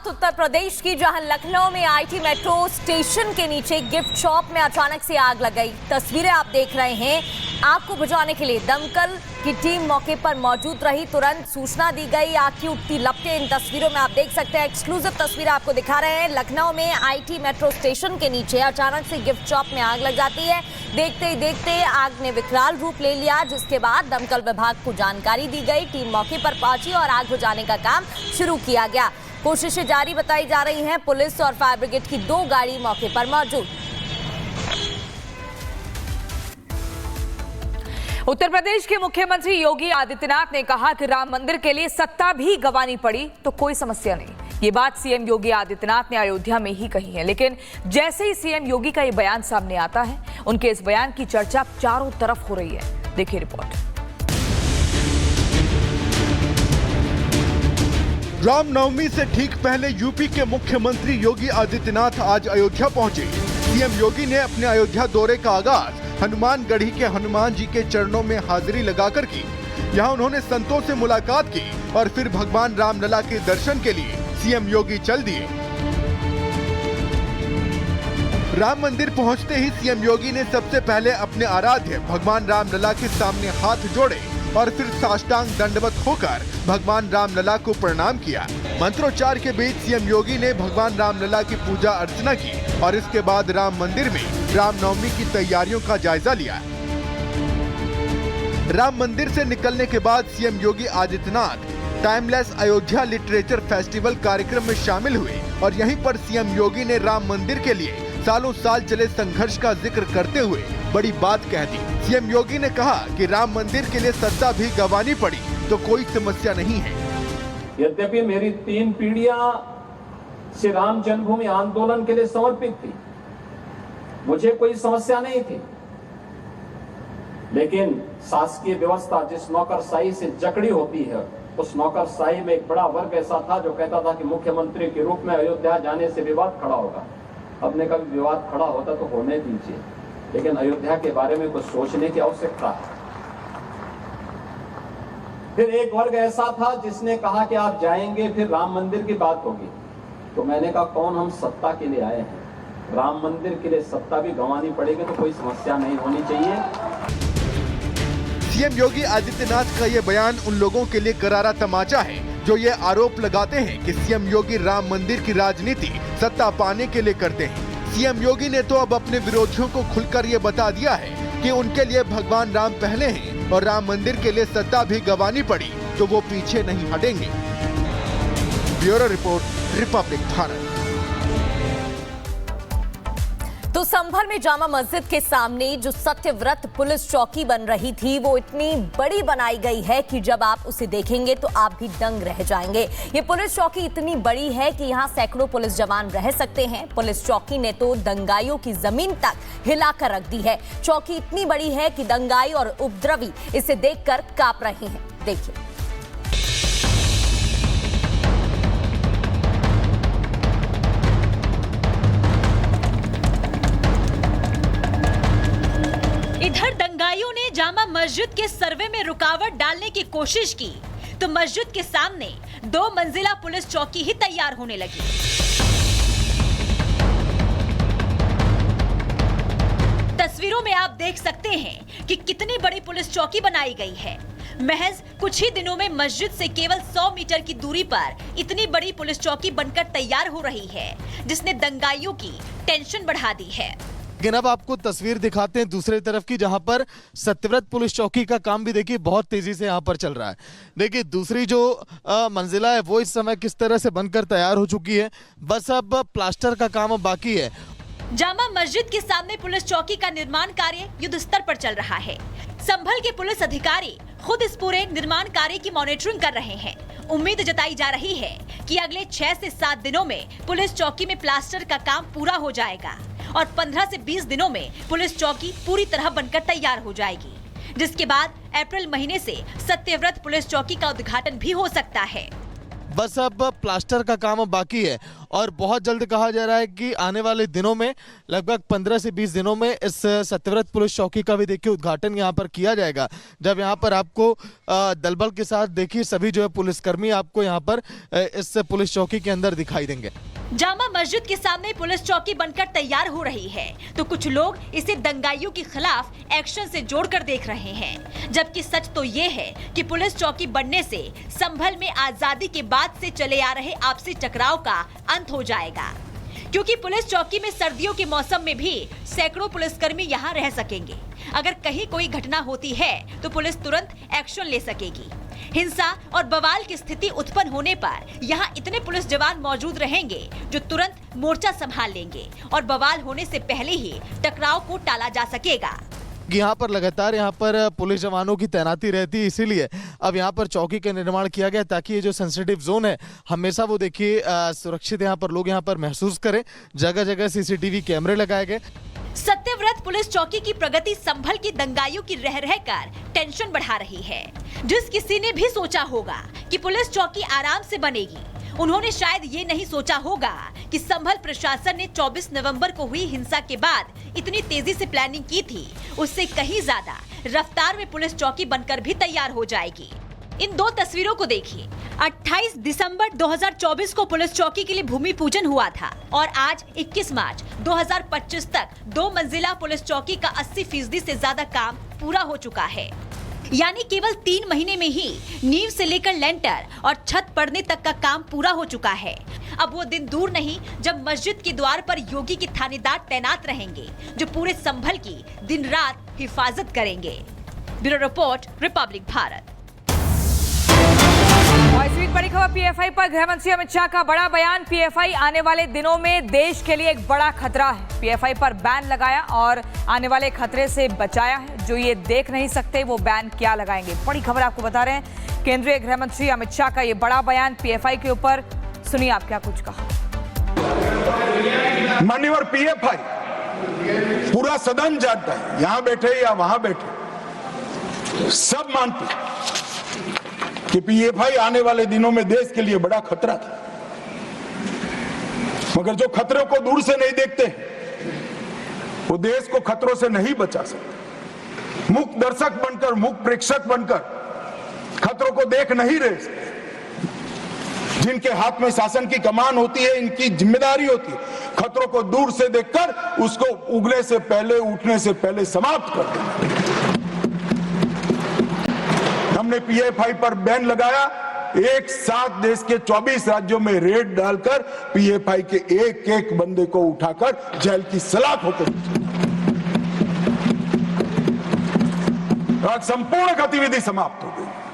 बात उत्तर प्रदेश की, जहां लखनऊ में आईटी मेट्रो स्टेशन के नीचे गिफ्ट शॉप में अचानक से आग लग गई। तस्वीरें आप देख रहे हैं। आग को बुझाने के लिए दमकल की टीम मौके पर मौजूद रही। तुरंत सूचना दी गई। आग की उठती लपटें इन तस्वीरों में आप देख सकते हैं। एक्सक्लूसिव तस्वीरें आपको दिखा रहे हैं। लखनऊ में आईटी मेट्रो स्टेशन के नीचे अचानक से गिफ्ट शॉप में आग लग जाती है। देखते ही देखते आग ने विकराल रूप ले लिया, जिसके बाद दमकल विभाग को जानकारी दी गई। टीम मौके पर पहुंची और आग बुझाने का काम शुरू किया गया। कोशिशें जारी बताई जा रही हैं। पुलिस और फायर ब्रिगेड की 2 गाड़ी मौके पर मौजूद। उत्तर प्रदेश के मुख्यमंत्री योगी आदित्यनाथ ने कहा कि राम मंदिर के लिए सत्ता भी गंवानी पड़ी तो कोई समस्या नहीं। ये बात सीएम योगी आदित्यनाथ ने अयोध्या में ही कही है। लेकिन जैसे ही सीएम योगी का ये बयान सामने आता है, उनके इस बयान की चर्चा चारों तरफ हो रही है। देखिए रिपोर्ट। रामनवमी से ठीक पहले यूपी के मुख्यमंत्री योगी आदित्यनाथ आज अयोध्या पहुंचे। सीएम योगी ने अपने अयोध्या दौरे का आगाज हनुमानगढ़ी के हनुमान जी के चरणों में हाजिरी लगाकर की। यहां उन्होंने संतों से मुलाकात की और फिर भगवान रामलला के दर्शन के लिए सीएम योगी चल दिए। राम मंदिर पहुंचते ही सीएम योगी ने सबसे पहले अपने आराध्य भगवान रामलला के सामने हाथ जोड़े और फिर साष्टांग दंडवत होकर भगवान रामलला को प्रणाम किया। मंत्रोच्चार के बीच सीएम योगी ने भगवान रामलला की पूजा अर्चना की और इसके बाद राम मंदिर में रामनवमी की तैयारियों का जायजा लिया। राम मंदिर से निकलने के बाद CM Yogi Adityanath timeless Ayodhya literature festival कार्यक्रम में शामिल हुए और यहीं पर सीएम योगी ने राम मंदिर के लिए सालों साल चले संघर्ष का जिक्र करते हुए बड़ी बात कह दी। सीएम योगी ने कहा कि राम मंदिर के लिए सत्ता भी गंवानी पड़ी तो कोई समस्या नहीं है। यद्यपि मेरी 3 पीढ़ियां श्री राम जन्मभूमि आंदोलन के लिए समर्पित थी, मुझे कोई समस्या नहीं थी, लेकिन शासकीय व्यवस्था जिस नौकरशाही से जकड़ी होती है, उस नौकरशाही में एक बड़ा वर्ग ऐसा था जो कहता था कि मुख्यमंत्री के रूप में अयोध्या जाने से विवाद खड़ा होगा। अपने का भी विवाद खड़ा होता तो होने दीजिए, लेकिन अयोध्या के बारे में कुछ सोचने की आवश्यकता है। फिर एक वर्ग ऐसा था जिसने कहा कि आप जाएंगे फिर राम मंदिर की बात होगी। तो मैंने कहा कौन हम सत्ता के लिए आए हैं, राम मंदिर के लिए सत्ता भी गंवानी पड़ेगी तो कोई समस्या नहीं होनी चाहिए। सीएम योगी आदित्यनाथ का ये बयान उन लोगों के लिए करारा तमाचा है जो ये आरोप लगाते हैं कि सीएम योगी राम मंदिर की राजनीति सत्ता पाने के लिए करते हैं। सीएम योगी ने तो अब अपने विरोधियों को खुलकर ये बता दिया है कि उनके लिए भगवान राम पहले हैं और राम मंदिर के लिए सत्ता भी गंवानी पड़ी तो वो पीछे नहीं हटेंगे। Bureau report, Republic Bharat. तो संभल में जामा मस्जिद के सामने जो सत्यव्रत पुलिस चौकी बन रही थी, वो इतनी बड़ी बनाई गई है कि जब आप उसे देखेंगे तो आप भी दंग रह जाएंगे। ये पुलिस चौकी इतनी बड़ी है कि यहाँ सैकड़ों पुलिस जवान रह सकते हैं। पुलिस चौकी ने तो दंगाइयों की जमीन तक हिलाकर रख दी है। चौकी इतनी बड़ी है कि दंगाई और उपद्रवी इसे देखकर कांप रहे हैं। देखिए। इधर दंगाइयों ने जामा मस्जिद के सर्वे में रुकावट डालने की कोशिश की तो मस्जिद के सामने 2 मंजिला पुलिस चौकी ही तैयार होने लगी। तस्वीरों में आप देख सकते हैं कि कितनी बड़ी पुलिस चौकी बनाई गई है। महज कुछ ही दिनों में मस्जिद से केवल 100 मीटर की दूरी पर इतनी बड़ी पुलिस चौकी बनकर तैयार हो रही है, जिसने दंगाइयों की टेंशन बढ़ा दी है। लेकिन अब आपको तस्वीर दिखाते हैं दूसरी तरफ की, जहां पर सत्यव्रत पुलिस चौकी का काम भी देखिए बहुत तेजी से यहां पर चल रहा है। देखिए दूसरी जो मंजिला है वो इस समय किस तरह से बनकर तैयार हो चुकी है। बस अब प्लास्टर का काम बाकी है। जामा मस्जिद के सामने पुलिस चौकी का निर्माण कार्य युद्ध स्तर पर चल रहा है। संभल के पुलिस अधिकारी खुद इस पूरे निर्माण कार्य की मॉनिटरिंग कर रहे हैं। उम्मीद जताई जा रही है कि अगले 6 से 7 दिनों में पुलिस चौकी में प्लास्टर का काम पूरा हो जाएगा और 15 से 20 दिनों में पुलिस चौकी पूरी तरह बनकर तैयार हो जाएगी, जिसके बाद अप्रैल महीने से सत्यव्रत पुलिस चौकी का उद्घाटन भी हो सकता है। बस अब प्लास्टर का काम अब बाकी है और बहुत जल्द कहा जा रहा है कि आने वाले दिनों में लगभग 15 से 20 दिनों में इस सत्यव्रत पुलिस चौकी का भी देखिए उद्घाटन यहाँ पर किया जाएगा, जब यहाँ पर आपको दलबल के साथ देखिए सभी जो है पुलिसकर्मी आपको यहाँ पर इस पुलिस चौकी के अंदर दिखाई देंगे। जामा मस्जिद के सामने पुलिस चौकी बनकर तैयार हो रही है तो कुछ लोग इसे दंगाइयों के खिलाफ एक्शन से जोड़कर देख रहे हैं, जबकि सच तो ये है कि पुलिस चौकी बनने से संभल में आजादी के बाद से चले आ रहे आपसी टकराव का अंत हो जाएगा, क्योंकि पुलिस चौकी में सर्दियों के मौसम में भी सैकड़ों पुलिसकर्मी यहाँ रह सकेंगे। अगर कहीं कोई घटना होती है तो पुलिस तुरंत एक्शन ले सकेगी। हिंसा और बवाल की स्थिति उत्पन्न होने पर यहाँ इतने पुलिस जवान मौजूद रहेंगे जो तुरंत मोर्चा संभाल लेंगे और बवाल होने से पहले ही टकराव को टाला जा सकेगा। यहाँ पर लगातार यहाँ पर पुलिस जवानों की तैनाती रहती है, इसीलिए अब यहाँ पर चौकी का निर्माण किया गया ताकि ये जो सेंसिटिव जोन है हमेशा वो देखिए सुरक्षित यहाँ पर लोग यहाँ पर महसूस करें। जगह जगह सीसीटीवी कैमरे लगाए गए। सत्यव्रत पुलिस चौकी की प्रगति संभल की दंगाइयों की रह रहकर टेंशन बढ़ा रही है। जिस किसी ने भी सोचा होगा कि पुलिस चौकी आराम से बनेगी, उन्होंने शायद ये नहीं सोचा होगा कि संभल प्रशासन ने 24 नवंबर को हुई हिंसा के बाद इतनी तेजी से प्लानिंग की थी, उससे कहीं ज्यादा रफ्तार में पुलिस चौकी बनकर भी तैयार हो जाएगी। इन दो तस्वीरों को देखिए। 28 दिसंबर 2024 को पुलिस चौकी के लिए भूमि पूजन हुआ था और आज 21 मार्च 2025 तक 2 मंजिला पुलिस चौकी का 80% से ज्यादा काम पूरा हो चुका है। यानी केवल 3 महीने में ही नींव से लेकर लेंटर और छत पड़ने तक का काम पूरा हो चुका है। अब वो दिन दूर नहीं जब मस्जिद के द्वार पर योगी के थानेदार तैनात रहेंगे जो पूरे संभल की दिन रात हिफाजत करेंगे। Bureau report, Republic Bharat. और इस बीच बड़ी खबर पीएफआई पर गृह मंत्री अमित शाह का बड़ा बयान। पीएफआई आने वाले दिनों में देश के लिए एक बड़ा खतरा है। पीएफआई पर बैन लगाया और आने वाले खतरे से बचाया है। जो ये देख नहीं सकते वो बैन क्या लगाएंगे। बड़ी खबर आपको बता रहे हैं, केंद्रीय गृह मंत्री अमित शाह का ये बड़ा बयान पीएफआई के ऊपर। सुनिए आप क्या कुछ कहा। मान्यवर पीएफआई पूरा सदन जानता है, यहां बैठे या वहां बैठे सब मानते हैं कि पीएफआई आने वाले दिनों में देश के लिए बड़ा खतरा था। मगर जो खतरों को दूर से नहीं देखते वो देश को खतरों से नहीं बचा सकते। मुक्त दर्शक बनकर, मुक्त प्रेक्षक बनकर खतरों को देख नहीं रहे। जिनके हाथ में शासन की कमान होती है, इनकी जिम्मेदारी होती है खतरों को दूर से देखकर उसको उगने से पहले, उठने से पहले समाप्त कर देना। हमने पीएफआई पर बैन लगाया। एक साथ देश के 24 राज्यों में रेड डालकर पीएफआई के एक एक बंदे को उठाकर जेल की सलाख होकर संपूर्ण गतिविधि समाप्त हो।